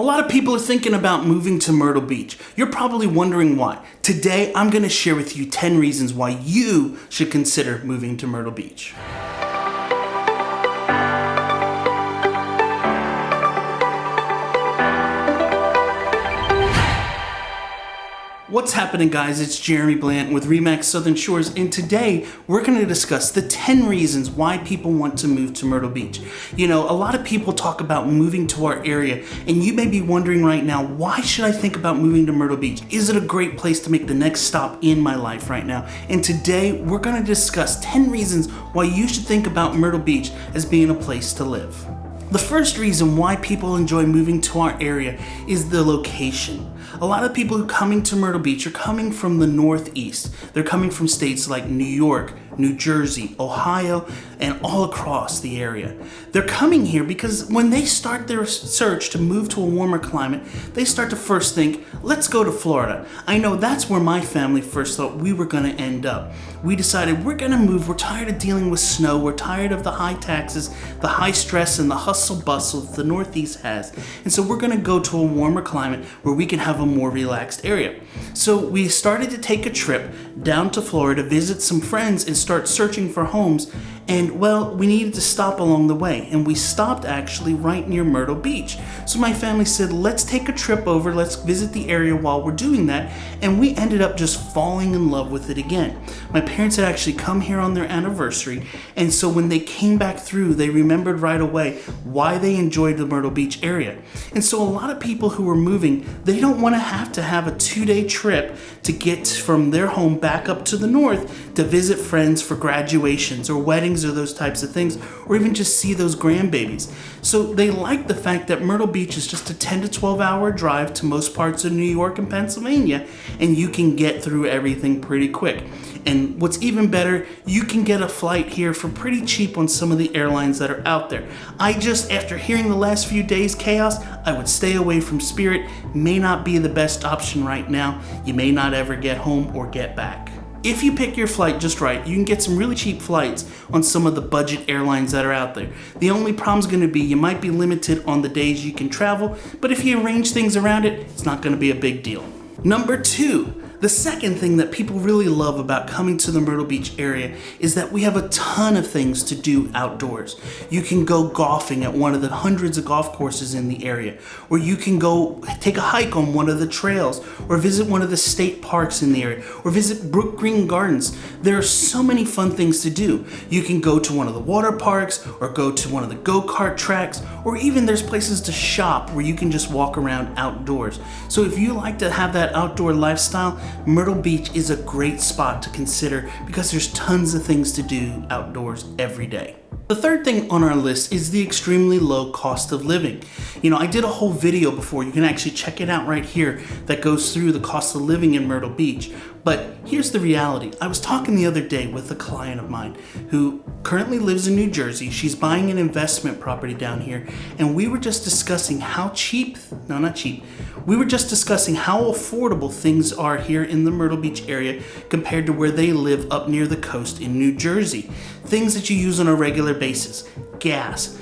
A lot of people are thinking about moving to Myrtle Beach. You're probably wondering why. Today, I'm going to share with you 10 reasons why you should consider moving to Myrtle Beach. What's happening, guys? It's Jeremy Blanton with RE/MAX Southern Shores, and today we're going to discuss the 10 reasons why people want to move to Myrtle Beach. You know, a lot of people talk about moving to our area, and you may be wondering right now, why should I think about moving to Myrtle Beach? Is it a great place to make the next stop in my life right now? And today we're going to discuss 10 reasons why you should think about Myrtle Beach as being a place to live. The first reason why people enjoy moving to our area is the location. A lot of people who are coming to Myrtle Beach are coming from the Northeast. They're coming from states like New York, New Jersey, Ohio, and all across the area. They're coming here because when they start their search to move to a warmer climate, they start to first think, let's go to Florida. I know that's where my family first thought we were going to end up. We decided we're going to move. We're tired of dealing with snow. We're tired of the high taxes, the high stress, and the hustle bustle that the Northeast has. And so we're going to go to a warmer climate where we can have a more relaxed area. So we started to take a trip down to Florida, visit some friends, and start searching for homes. And well, we needed to stop along the way, and we stopped actually right near Myrtle Beach. So my family said, let's take a trip over, let's visit the area while we're doing that, and we ended up just falling in love with it again. My parents had actually come here on their anniversary, and so when they came back through, they remembered right away why they enjoyed the Myrtle Beach area. And so a lot of people who are moving, they don't want to have a 2-day trip to get from their home back up to the north to visit friends for graduations or weddings or those types of things, or even just see those grandbabies. So they like the fact that Myrtle Beach is just a 10 to 12 hour drive to most parts of New York and Pennsylvania, and you can get through everything pretty quick. And what's even better, you can get a flight here for pretty cheap on some of the airlines that are out there. After hearing the last few days' chaos, I would stay away from Spirit. May not be the best option right now. You may not ever get home or get back. If you pick your flight just right, you can get some really cheap flights on some of the budget airlines that are out there. The only problem's going to be you might be limited on the days you can travel, but if you arrange things around it, it's not going to be a big deal. Number 2. The second thing that people really love about coming to the Myrtle Beach area is that we have a ton of things to do outdoors. You can go golfing at one of the hundreds of golf courses in the area, or you can go take a hike on one of the trails, or visit one of the state parks in the area, or visit Brook Green Gardens. There are so many fun things to do. You can go to one of the water parks, or go to one of the go-kart tracks, or even there's places to shop where you can just walk around outdoors. So if you like to have that outdoor lifestyle, Myrtle Beach is a great spot to consider because there's tons of things to do outdoors every day. The third thing on our list is the extremely low cost of living. You know, I did a whole video before, you can actually check it out right here, that goes through the cost of living in Myrtle Beach. But here's the reality. I was talking the other day with a client of mine who currently lives in New Jersey. She's buying an investment property down here, and we were just discussing we were just discussing how affordable things are here in the Myrtle Beach area compared to where they live up near the coast in New Jersey. Things that you use on a regular basis. Gas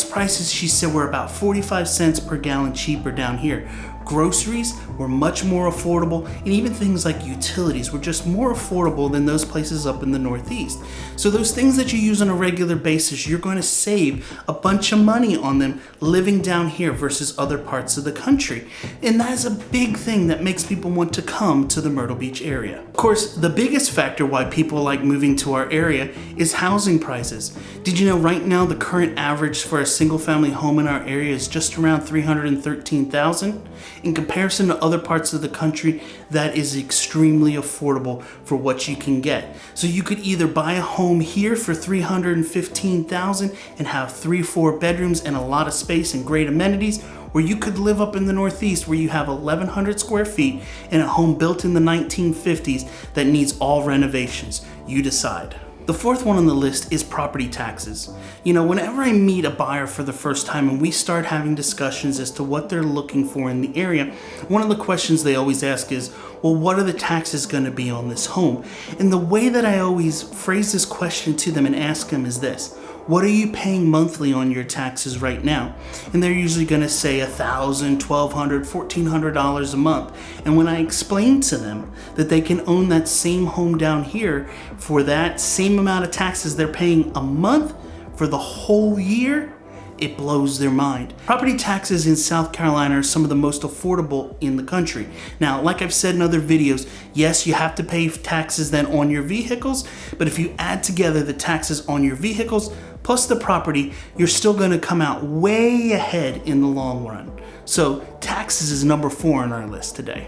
prices, she said, were about 45 cents per gallon cheaper down here. Groceries were much more affordable, and even things like utilities were just more affordable than those places up in the Northeast. So those things that you use on a regular basis, you're going to save a bunch of money on them living down here versus other parts of the country. And that is a big thing that makes people want to come to the Myrtle Beach area. Of course, the biggest factor why people like moving to our area is housing prices. Did you know right now the current average for a single family home in our area is just around $313,000? In comparison to other parts of the country, that is extremely affordable for what you can get. So you could either buy a home here for $315,000 and have 3-4 bedrooms and a lot of space and great amenities, or you could live up in the Northeast where you have 1,100 square feet in a home built in the 1950s that needs all renovations. You decide. The fourth one on the list is property taxes. You know, whenever I meet a buyer for the first time and we start having discussions as to what they're looking for in the area, one of the questions they always ask is, well, what are the taxes going to be on this home? And the way that I always phrase this question to them and ask them is this: what are you paying monthly on your taxes right now? And they're usually gonna say $1,000, $1,200, $1,400 a month. And when I explain to them that they can own that same home down here for that same amount of taxes they're paying a month for the whole year, it blows their mind. Property taxes in South Carolina are some of the most affordable in the country. Now, like I've said in other videos, yes, you have to pay taxes then on your vehicles, but if you add together the taxes on your vehicles plus the property, you're still gonna come out way ahead in the long run. So taxes is number 4 on our list today.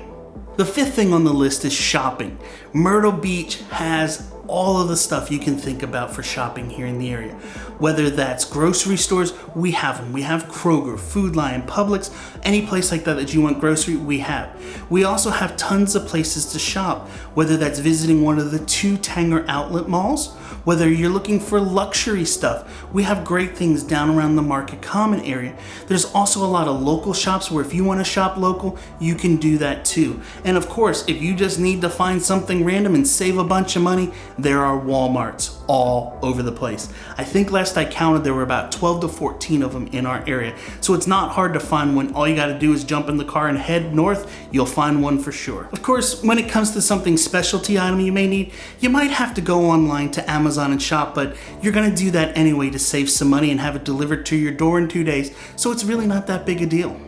The 5th thing on the list is shopping. Myrtle Beach has all of the stuff you can think about for shopping here in the area. Whether that's grocery stores, we have them. We have Kroger, Food Lion, Publix, any place like that that you want grocery, we have. We also have tons of places to shop, whether that's visiting one of the 2 Tanger outlet malls, whether you're looking for luxury stuff, we have great things down around the Market Common area. There's also a lot of local shops where if you want to shop local, you can do that too. And of course, if you just need to find something random and save a bunch of money, there are Walmarts all over the place. I think last I counted there were about 12 to 14 of them in our area. So it's not hard to find one. All you got to do is jump in the car and head north. You'll find one for sure. Of course, when it comes to something specialty item you may need, you might have to go online to Amazon and shop, but you're going to do that anyway to save some money and have it delivered to your door in 2 days. So it's really not that big a deal.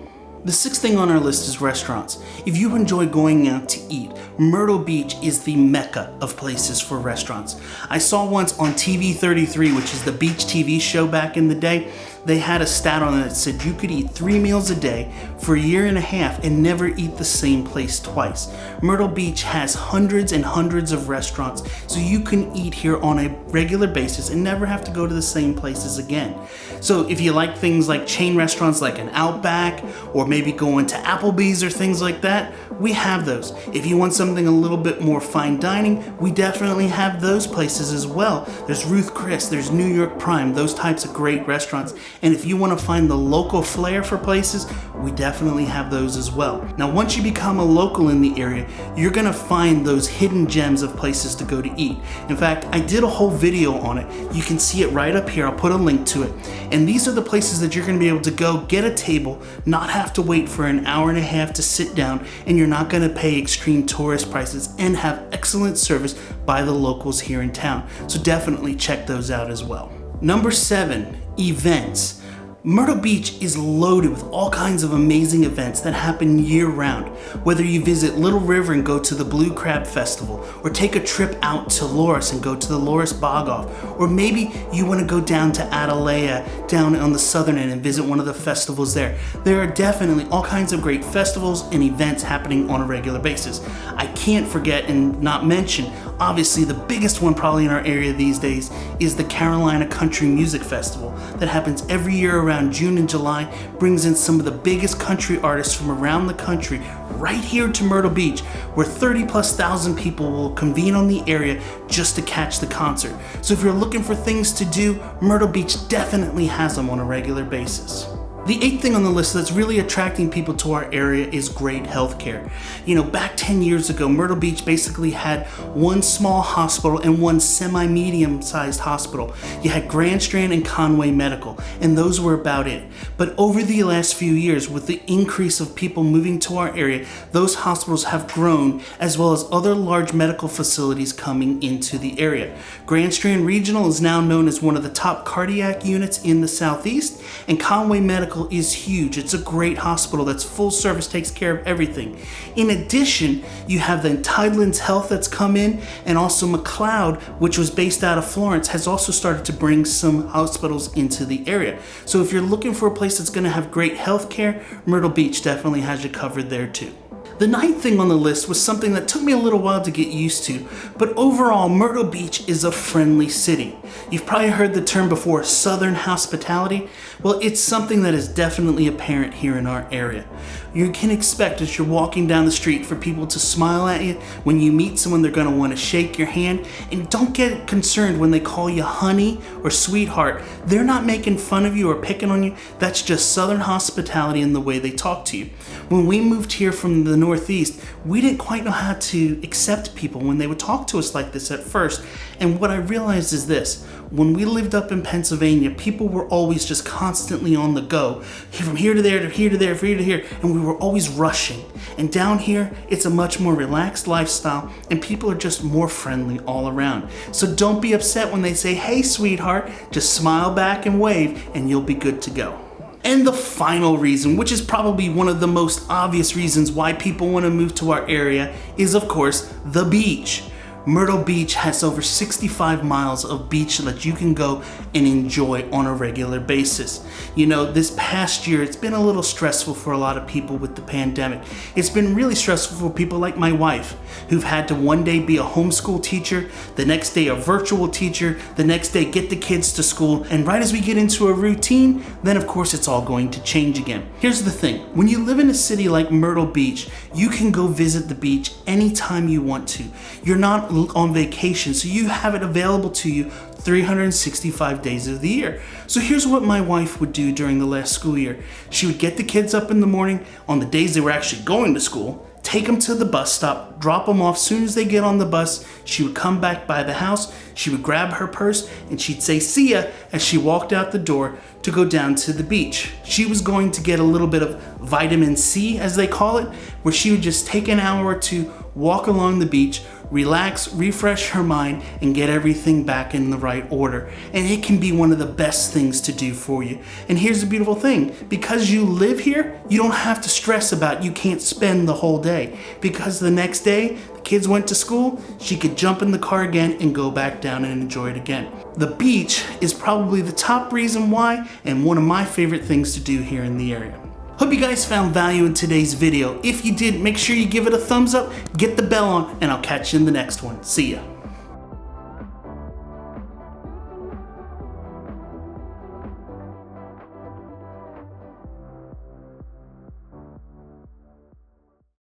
The 6th thing on our list is restaurants. If you enjoy going out to eat, Myrtle Beach is the mecca of places for restaurants. I saw once on TV 33, which is the beach TV show back in the day, they had a stat on it that said you could eat 3 meals a day for a year and a half and never eat the same place twice. Myrtle Beach has hundreds and hundreds of restaurants, so you can eat here on a regular basis and never have to go to the same places again. So if you like things like chain restaurants like an Outback, or maybe going to Applebee's or things like that, we have those. If you want something a little bit more fine dining, we definitely have those places as well. There's Ruth Chris, there's New York Prime, those types of great restaurants. And if you want to find the local flair for places, we definitely have those as well. Now, once you become a local in the area, you're going to find those hidden gems of places to go to eat. In fact, I did a whole video on it. You can see it right up here. I'll put a link to it. And these are the places that you're going to be able to go get a table, not have to wait for an hour and a half to sit down, and you're not going to pay extreme tourist prices, and have excellent service by the locals here in town. So definitely check those out as well. Number 7, events. Myrtle Beach is loaded with all kinds of amazing events that happen year-round. Whether you visit Little River and go to the Blue Crab Festival, or take a trip out to Loris and go to the Loris Bog Off, or maybe you want to go down to Atalaya down on the southern end and visit one of the festivals there. There are definitely all kinds of great festivals and events happening on a regular basis. I can't forget and not mention, obviously the biggest one probably in our area these days is the Carolina Country Music Festival that happens every year around June and July, brings in some of the biggest country artists from around the country right here to Myrtle Beach, where 30,000+ people will convene on the area just to catch the concert. So if you're looking for things to do, Myrtle Beach definitely has them on a regular basis. The 8th thing on the list that's really attracting people to our area is great healthcare. You know, back 10 years ago, Myrtle Beach basically had one small hospital and one semi-medium sized hospital. You had Grand Strand and Conway Medical, and those were about it. But over the last few years, with the increase of people moving to our area, those hospitals have grown, as well as other large medical facilities coming into the area. Grand Strand Regional is now known as one of the top cardiac units in the Southeast, and Conway Medical is huge. It's a great hospital that's full service, takes care of everything. In addition, you have the Tidelands Health that's come in, and also McLeod, which was based out of Florence, has also started to bring some hospitals into the area. So if you're looking for a place that's going to have great health care, Myrtle Beach definitely has you covered there too. The 9th thing on the list was something that took me a little while to get used to, but overall, Myrtle Beach is a friendly city. You've probably heard the term before, Southern hospitality. Well, it's something that is definitely apparent here in our area. You can expect as you're walking down the street for people to smile at you. When you meet someone, they're going to want to shake your hand. And don't get concerned when they call you honey or sweetheart. They're not making fun of you or picking on you. That's just Southern hospitality and the way they talk to you. When we moved here from the Northeast, we didn't quite know how to accept people when they would talk to us like this at first. And what I realized is this: when we lived up in Pennsylvania, people were always just constantly on the go, from here to there, to here to there, from here to here, and we were always rushing. And down here, it's a much more relaxed lifestyle, and people are just more friendly all around. So don't be upset when they say, "Hey, sweetheart," just smile back and wave, and you'll be good to go. And the final reason, which is probably one of the most obvious reasons why people want to move to our area, is of course the beach. Myrtle Beach has over 65 miles of beach that you can go and enjoy on a regular basis. You know, this past year, it's been a little stressful for a lot of people with the pandemic. It's been really stressful for people like my wife, who've had to one day be a homeschool teacher, the next day a virtual teacher, the next day get the kids to school, and right as we get into a routine, then of course it's all going to change again. Here's the thing: when you live in a city like Myrtle Beach, you can go visit the beach anytime you want to. You're not on vacation, so you have it available to you 365 days of the year. So here's what my wife would do during the last school year. She would get the kids up in the morning on the days they were actually going to school, take them to the bus stop, drop them off. Soon as they get on the bus, she would come back by the house, she would grab her purse, and she'd say "see ya" as she walked out the door to go down to the beach. She was going to get a little bit of vitamin C, as they call it, where she would just take an hour or two, walk along the beach, relax, refresh her mind, and get everything back in the right order. And it can be one of the best things to do for you. And here's the beautiful thing: because you live here, you don't have to stress about you can't spend the whole day. Because the next day, the kids went to school, she could jump in the car again and go back down and enjoy it again. The beach is probably the top reason why, and one of my favorite things to do here in the area. Hope you guys found value in today's video. If you did, make sure you give it a thumbs up, get the bell on, and I'll catch you in the next one. See ya.